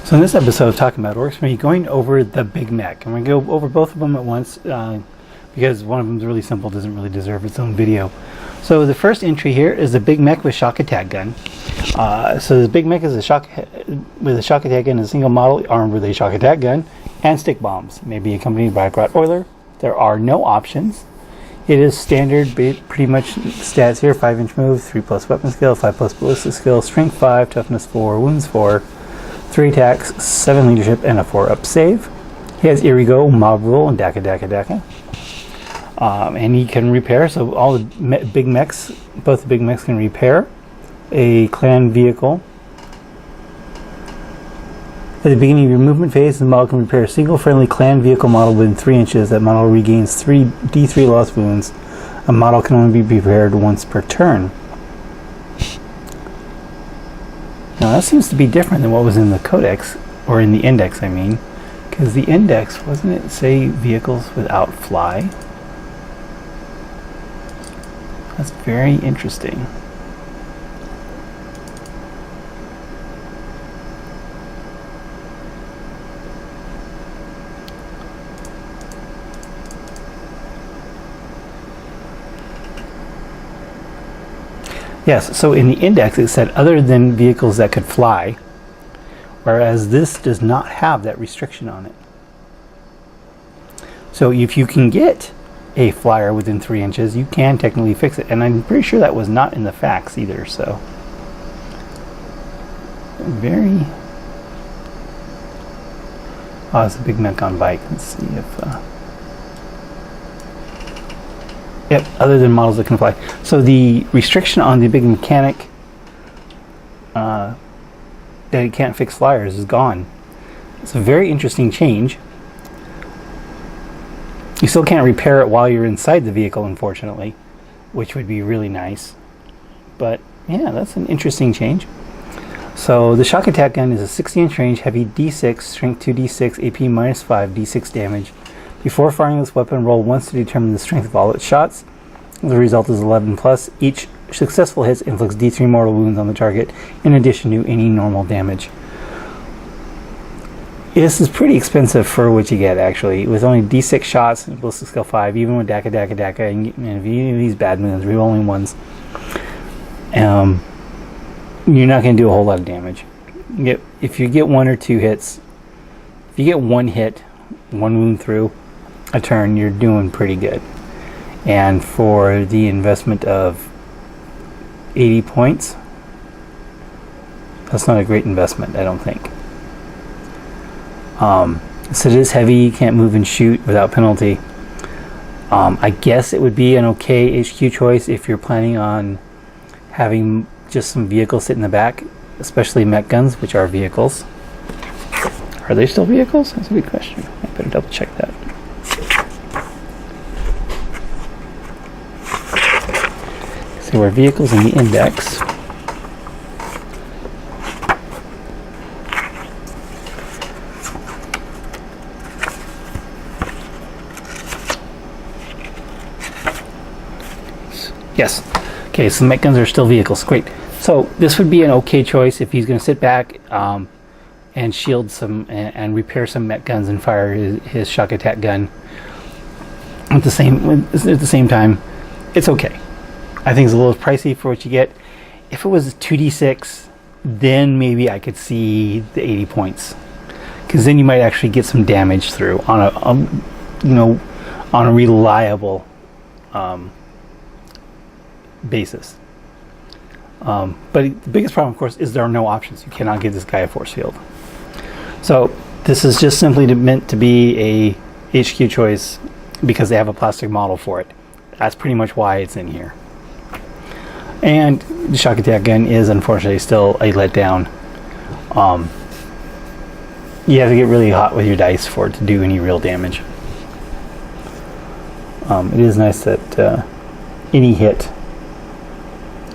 So in this episode, talking about orcs, we're going to be going over the big mech. And we're going to go over both of them at once because one of them is really simple, doesn't really deserve its own video. So the first entry here is the big mech with shock attack gun. So the big mech is a shock attack gun, a single model armed with a shock attack gun and stick bombs. It may be accompanied by a Rottweiler. There are no options. It is standard, pretty much stats here: 5-inch move, 3+ weapon skill, 5+ ballistic skill, strength 5, toughness 4, wounds 4, 3 attacks, 7 leadership, and a 4-up save. He has Irigo, Mob Rule, and Daka. And he can repair, so all the big mechs, both the big mechs can repair a clan vehicle. At the beginning of your movement phase, the model can repair a single friendly clan vehicle model within 3 inches. That model regains 3 D3 lost wounds. A model can only be repaired once per turn. Now that seems to be different than what was in the codex, or in the index I mean, because the index, wasn't it say vehicles without fly? That's very interesting. Yes, so in the index it said other than vehicles that could fly, whereas this does not have that restriction on it. So if you can get a flyer within 3 inches, you can technically fix it. And I'm pretty sure that was not in the facts either, so. Very... Oh, it's a big mech on bike. Let's see if... Yep, other than models that can fly. So the restriction on the big mechanic that it can't fix flyers is gone. It's a very interesting change. You still can't repair it while you're inside the vehicle, unfortunately, which would be really nice. But yeah, that's an interesting change. So the shock attack gun is a 60-inch range, heavy D6, strength 2d6, AP -5, d6 damage. Before firing this weapon, roll once to determine the strength of all its shots. The result is 11+. Each successful hit inflicts D3 mortal wounds on the target, in addition to any normal damage. This is pretty expensive for what you get, actually. With only D6 shots and ballistic skill 5, even with Daka, and if you use these bad moves, rerolling ones, you're not going to do a whole lot of damage. If you get 1 or 2 hits, if you get 1 hit, 1 wound through a turn, you're doing pretty good. And for the investment of 80 points, that's not a great investment, I don't think. So it is heavy, you can't move and shoot without penalty. I guess it would be an okay HQ choice if you're planning on having just some vehicles sit in the back, especially mech guns, which are vehicles. Are they still vehicles? That's a good question. I better double check that. So we're vehicles in the index. Yes. Okay, so mech guns are still vehicles. Great. So this would be an okay choice if he's going to sit back and shield some and repair some mech guns and fire his shock attack gun at the same time. It's okay. I think it's a little pricey for what you get. If it was 2d6, then maybe I could see the 80 points, because then you might actually get some damage through on a reliable basis. But the biggest problem, of course, is there are no options. You cannot give this guy a force field. So this is just simply meant to be a HQ choice because they have a plastic model for it. That's pretty much why it's in here. And the shock attack gun is unfortunately still a letdown. You have to get really hot with your dice for it to do any real damage. It is nice that any hit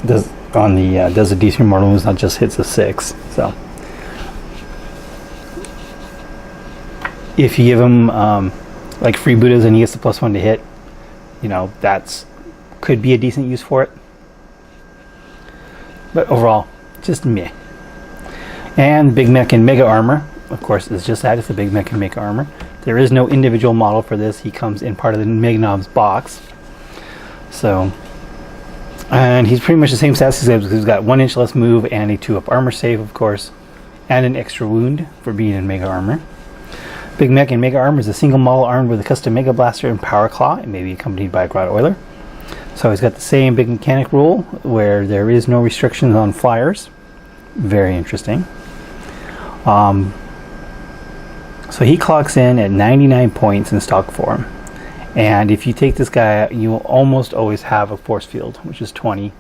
does a D3 mortal wounds, not just hits a 6. So if you give him like freebooters and he gets the +1 to hit, that's could be a decent use for it. But overall, just meh. And Big Mech in Mega Armor of course, is just that. It's the Big Mech and Mega Armor. There is no individual model for this. He comes in part of the Mega Knobs box. So, and he's pretty much the same stats as he's got 1 inch less move and a 2-up armor save, of course, and an extra wound for being in Mega Armor. Big Mech and Mega Armor is a single model armed with a custom Mega Blaster and Power Claw. It may be accompanied by a Grot Oiler. So he's got the same big mechanic rule where there is no restrictions on flyers. Very interesting. So he clocks in at 99 points in stock form. And if you take this guy out, you will almost always have a force field, which is 20.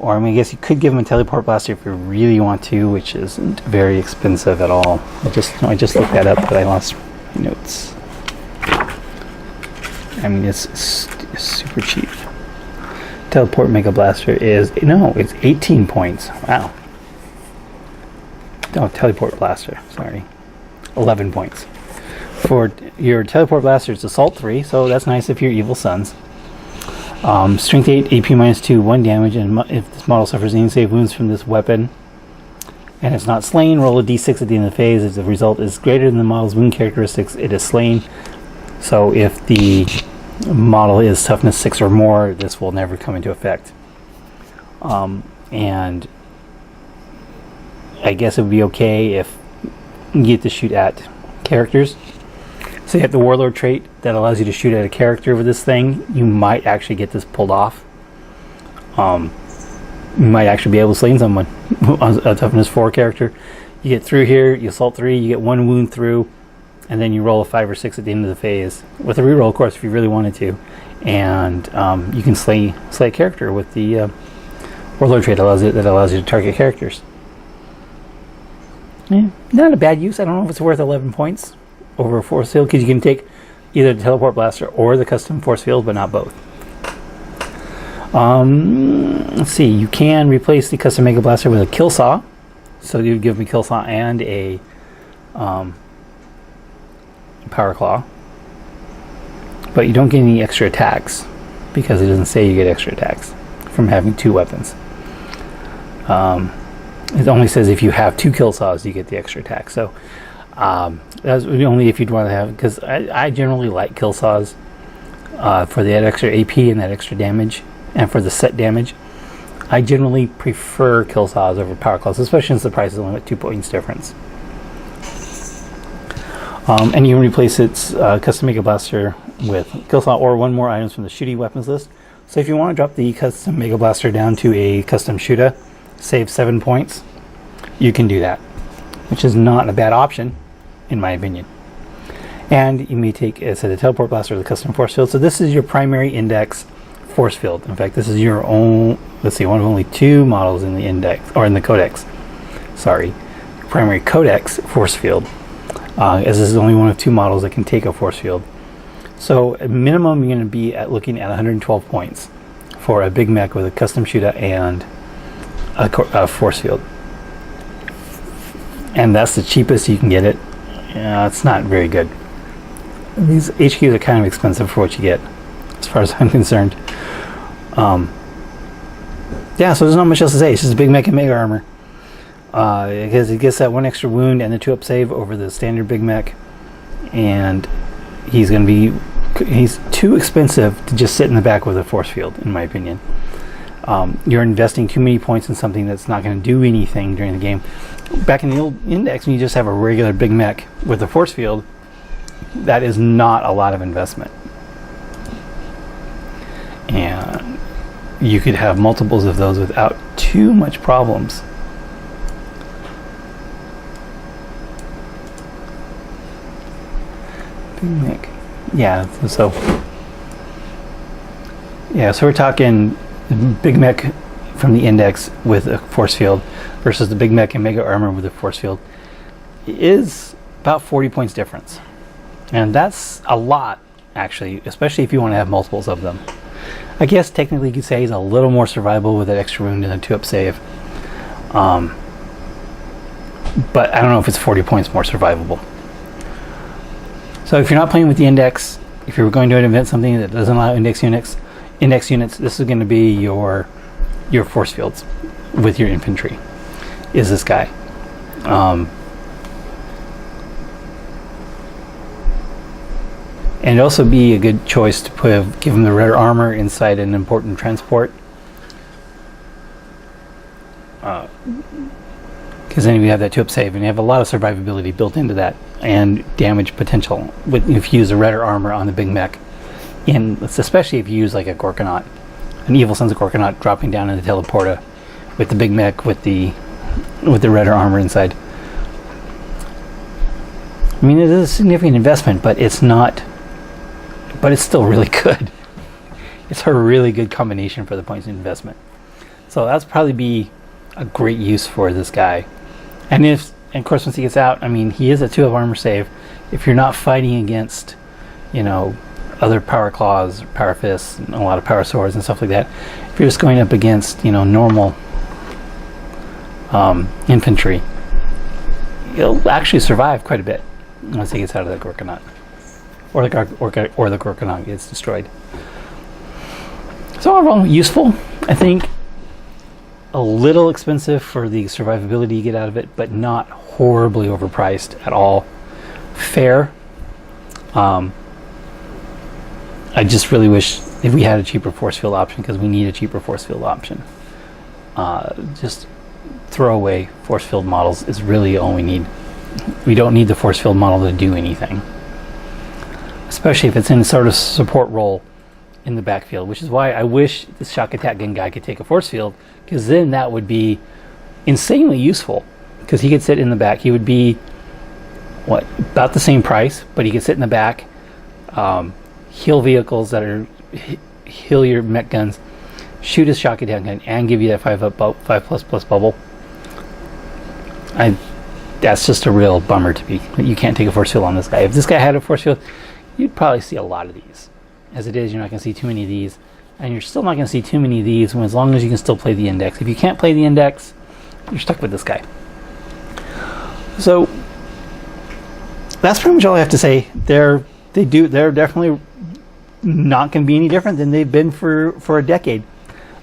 Or I mean, I guess you could give him a teleport blaster if you really want to, which isn't very expensive at all. I just looked that up, but I lost my notes. I mean, it's super cheap. Teleport Mega Blaster is, no, it's 18 points. Wow. Oh, Teleport Blaster, sorry. 11 points. For your Teleport Blaster, it's Assault 3, so that's nice if you're Evil Sons. Strength 8, AP -2, 1 damage, and if this model suffers any save wounds from this weapon, and it's not slain, roll a d6 at the end of the phase. If the result is greater than the model's wound characteristics, it is slain. So if the model is toughness 6 or more, this will never come into effect. And I guess it would be okay if you get to shoot at characters. So you have the Warlord trait that allows you to shoot at a character with this thing. You might actually get this pulled off. You might actually be able to slay someone. A toughness 4 character. You get through here, you assault 3, you get 1 wound through, and then you roll a 5 or 6 at the end of the phase. With a reroll, of course, if you really wanted to. And you can slay a character with the Warlord trait that allows you to target characters. Yeah, not a bad use. I don't know if it's worth 11 points over a force field, because you can take either the Teleport Blaster or the custom force field, but not both. Let's see, you can replace the custom Mega Blaster with a Kill Saw. So you give me Kill Saw and a Power Claw. But you don't get any extra attacks, because it doesn't say you get extra attacks from having 2 weapons. It only says if you have 2 Kill Saws, you get the extra attack. So that's only if you'd want to have, because I generally like Kill Saws for that extra AP and that extra damage, and for the set damage. I generally prefer Kill Saws over Power Claws, especially since the price is only at 2 points difference. And you can replace its custom Mega Blaster with Kill Saw or 1 more items from the shooting weapons list. So if you want to drop the custom Mega Blaster down to a custom shooter, save 7 points, you can do that, which is not a bad option in my opinion. And you may take, as I said, a Teleport Blaster or the custom force field. So this is your primary index force field. In fact, this is your own, let's see, one of only 2 models in the index, or in the codex, sorry, primary codex force field, as this is only one of 2 models that can take a force field. So at minimum, you're going to be looking at 112 points for a Big Mech with a custom shooter and a force field, and that's the cheapest you can get it. It's not very good. These HQs are kind of expensive for what you get, as far as I'm concerned. Yeah, so there's not much else to say. It's just a Big Mech and Mega Armor. Because it gets that 1 extra wound and the 2-up save over the standard Big Mech, and he's too expensive to just sit in the back with a force field, in my opinion. You're investing too many points in something that's not going to do anything during the game. Back in the old index, when you just have a regular Big Mech with a force field, that is not a lot of investment. And you could have multiples of those without too much problems. Big Mech. Yeah, so we're talking Big Mech from the index with a force field versus the Big Mech and Mega Armor with a force field is about 40 points difference. And that's a lot, actually, especially if you want to have multiples of them. I guess technically you could say he's a little more survivable with that extra wound and a 2-up save. But I don't know if it's 40 points more survivable. So if you're not playing with the index, if you're going to invent something that doesn't allow index units, this is going to be your force fields with your infantry, is this guy. And it'd also be a good choice to give him the rare armor inside an important transport. Because then you have that 2-up save, and you have a lot of survivability built into that, and damage potential if you use a redder armor on the big mech. Especially if you use like a Gorkanaut, an Evil Sons of Gorkanaut dropping down in the teleporter with the big mech with the redder armor inside. I mean, it is a significant investment, but it's not. But it's still really good. It's a really good combination for the points of investment. So that's probably be a great use for this guy. And of course, once he gets out, I mean, he is a 2-up armor save. If you're not fighting against, other power claws, power fists, and a lot of power swords and stuff like that, if you're just going up against, normal infantry, you'll actually survive quite a bit once he gets out of that Gorkanaut. Or the Gorkanaut gets destroyed. So overall, useful. I think a little expensive for the survivability you get out of it, but not horribly overpriced at all. Fair. I just really wish if we had a cheaper force field option, because we need a cheaper force field option. Just throwaway force field models is really all we need. We don't need the force field model to do anything, especially if it's in a sort of support role in the backfield, which is why I wish this shock attack gun guy could take a force field, because then that would be insanely useful, because he could sit in the back. He would be about the same price, but he could sit in the back, heal vehicles that are heal your mech guns, shoot his shock attack gun, and give you that 5+ bubble. That's just a real bummer to me. You can't take a force field on this guy. If this guy had a force field, you'd probably see a lot of these. As it is, you're not going to see too many of these, and you're still not going to see too many of these as long as you can still play the index. If you can't play the index, you're stuck with this guy. So that's pretty much all I have to say. They're definitely not going to be any different than they've been for a decade.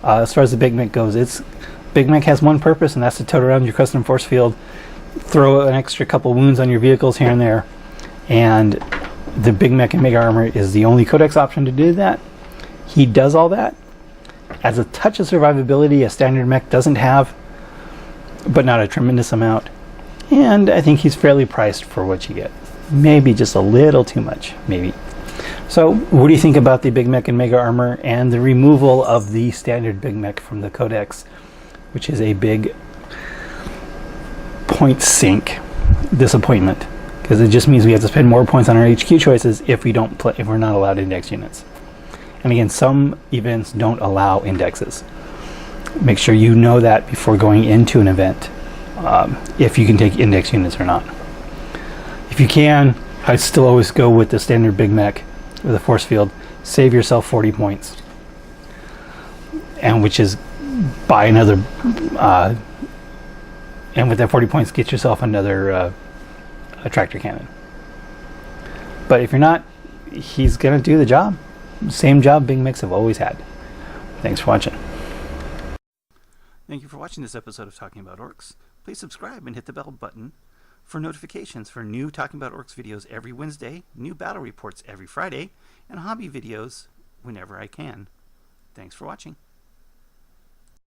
As far as the Big Mech goes, Big Mech has one purpose, and that's to tote around your custom force field, throw an extra couple wounds on your vehicles here and there, and the Big Mech and Mega Armor is the only codex option to do that. He does all that. Adds a touch of survivability a standard mech doesn't have, but not a tremendous amount. And I think he's fairly priced for what you get. Maybe just a little too much, maybe. So what do you think about the Big Mech and Mega Armor and the removal of the standard Big Mech from the codex, which is a big point sink disappointment? Because it just means we have to spend more points on our HQ choices if we're not allowed index units. And again, some events don't allow indexes. Make sure you know that before going into an event, if you can take index units or not. If you can, I'd still always go with the standard Big Mech with a force field. Save yourself 40 points, and which is buy another. And with that 40 points, get yourself another a tractor cannon. But if you're not, he's gonna do the job. Same job Big Mechs have always had. Thanks for watching. Thank you for watching this episode of Talking About Orks. Please subscribe and hit the bell button for notifications for new Talking About Orks videos every Wednesday, new battle reports every Friday, and hobby videos whenever I can. Thanks for watching.